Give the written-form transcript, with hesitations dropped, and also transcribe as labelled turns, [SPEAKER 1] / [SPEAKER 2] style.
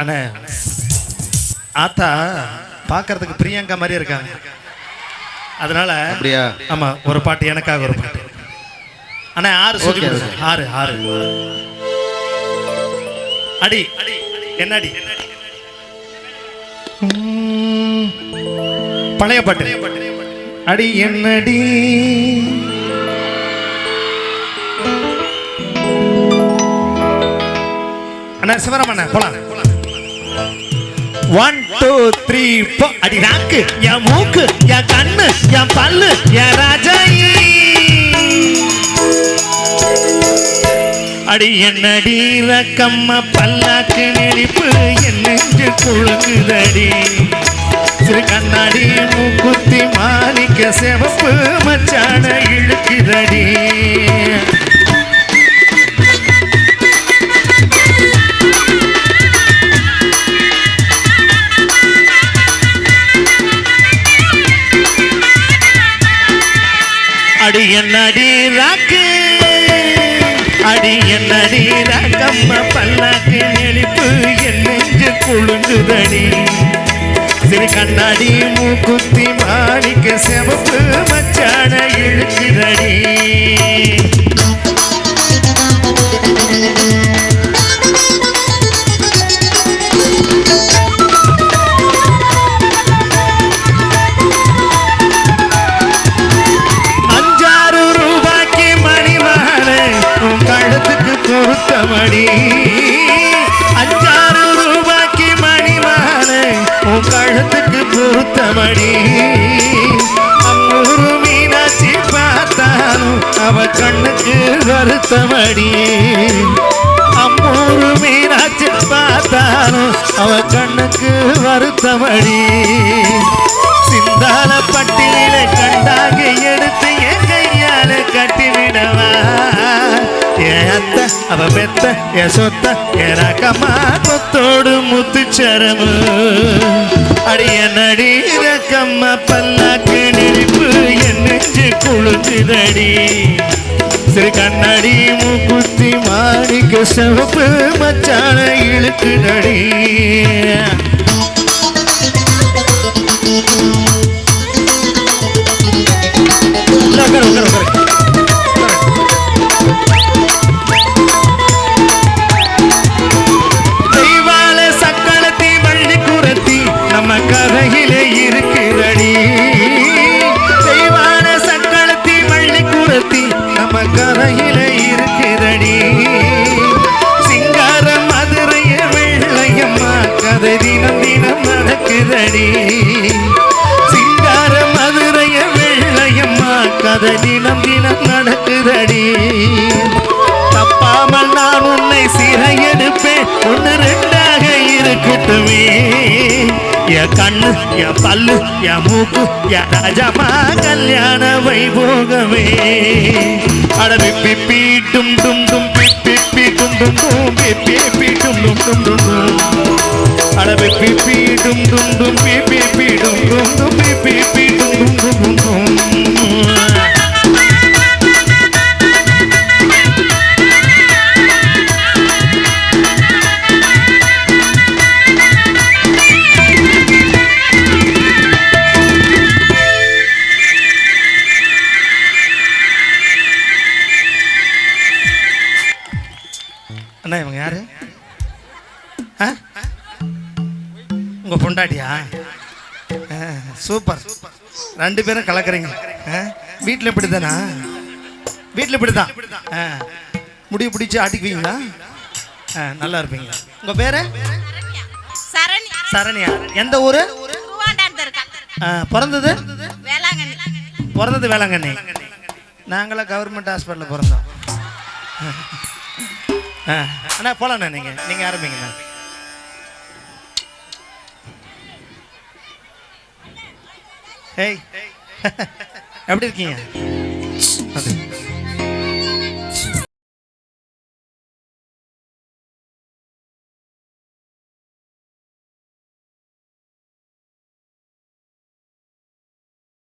[SPEAKER 1] அண்ணே ஆத்தா பார்க்கறதுக்கு பிரியங்கா மாதிரி இருக்காங்க. அதனால
[SPEAKER 2] அப்படியா?
[SPEAKER 1] ஆமா, ஒரு பாட்டு எனக்காக ஒரு பாட்டு. அண்ணா 6 சொல்லி 6 அடி என்னடி பழைய பாட்டு. அடி என்னடி அண்ணா சிவராம் அண்ணா போலாம். 1 2 3 4 அடி நாக்கு என் மூக்கு என் கண்ணு என் பல்லு என் ராஜாயி. அடி என்னடி ரக்கம்மா பல்லாக்கு நெளிப்பு என் நெஞ்சு குழுங்குதடி. சிறு கண்ணாடி மூக்குத்தி மாணிக்க சிவப்பு மச்சான இழுக்குதடி. அடி என்னடி ராக்கு அடி என்னடி ராக்கம்மா பல்லாக்கு நெளிப்பு என் நெஞ்சு குழுங்குதடி. சிறு கண்ணாடி மூக்குத்தி மாணிக்க சிவப்பு மச்சான இழுக்குதடி. பொருத்தமடி 5 ரூபாய்க்கு மணிமானே உன் கழுத்துக்கு பொருத்தமடி. அம்மூரு மீனாட்சி பார்த்தாலும் அவ கண்ணுக்கு வருத்தமடி. அம்மூரு மீனாட்சி பார்த்தாலும் அவ கண்ணுக்கு வருத்தமடி. சிந்தால பட்டியல கண்டாக எடுத்து என் கையால கட்டிவிடவா. என் அத்தை அவ பெத்த என் சொத்த என் ரக்கம்மா கொத்தோடு முத்துச்சரமு. அடி என்னடி ரக்கம்மா பல்லாக்கு நெளிப்பு என் நெஞ்சு குழுங்குதடி. சிறு கண்ணாடி மூக்குத்தி மாணிக்க சிவப்பு மச்சான இழுக்குதடி. தெய்வால சக்களத்தி வள்ளி குரத்தி நம்ம கதையிலே இருக்குதடி. தெய்வான சக்களத்தி வள்ளி குரத்தி நம்ம கதையிலே இருக்குதடி. சிங்கார மதுரைய வெள்ளையம்மா கதை தினம் தினம் நடக்குதடி. சிங்கார மதுரைய வெள்ளையம்மா கதை தினம் தினம் நடக்குதடி. தப்பாமல் நான் உன்னை சிறை எடுப்பேன், 1 2ஆக இருக்கட்டுமே. என் கண்ணு என் பல்லு என் மூக்கு என் ராஜமா கல்யாண வைபோகமே. அட பிப்பி டும் டும் டும் பிப்பி டும் டும் டும் பிப்பி டும் டும் டும் டும் டும். அட பிப்பி டும் டும் டும் பிப்பி டும் டும் டும் பிப்பி டும் டும் டும் டும். அண்ணா இவங்க யாரு? உங்க பொண்டாட்டியா? சூப்பர், 2 பேரும் கலக்குறீங்க. வீட்டில் இப்படிதானா? வீட்டில் இப்படிதான் முடிவு பிடிச்சி ஆட்டிக்குவீங்களா? நல்லா இருப்பீங்க. உங்க பேரு? சரண்யா. எந்த ஊரு? பிறந்தது? பிறந்தது வேளாங்கண்ணி. நாங்களாம் கவர்மெண்ட் ஹாஸ்பிட்டலில் பிறந்தோம். அண்ணா போலாண்ணா. நீங்க ஆரம்பிங்கண்ணா. ஏய் எப்படி இருக்கீங்க?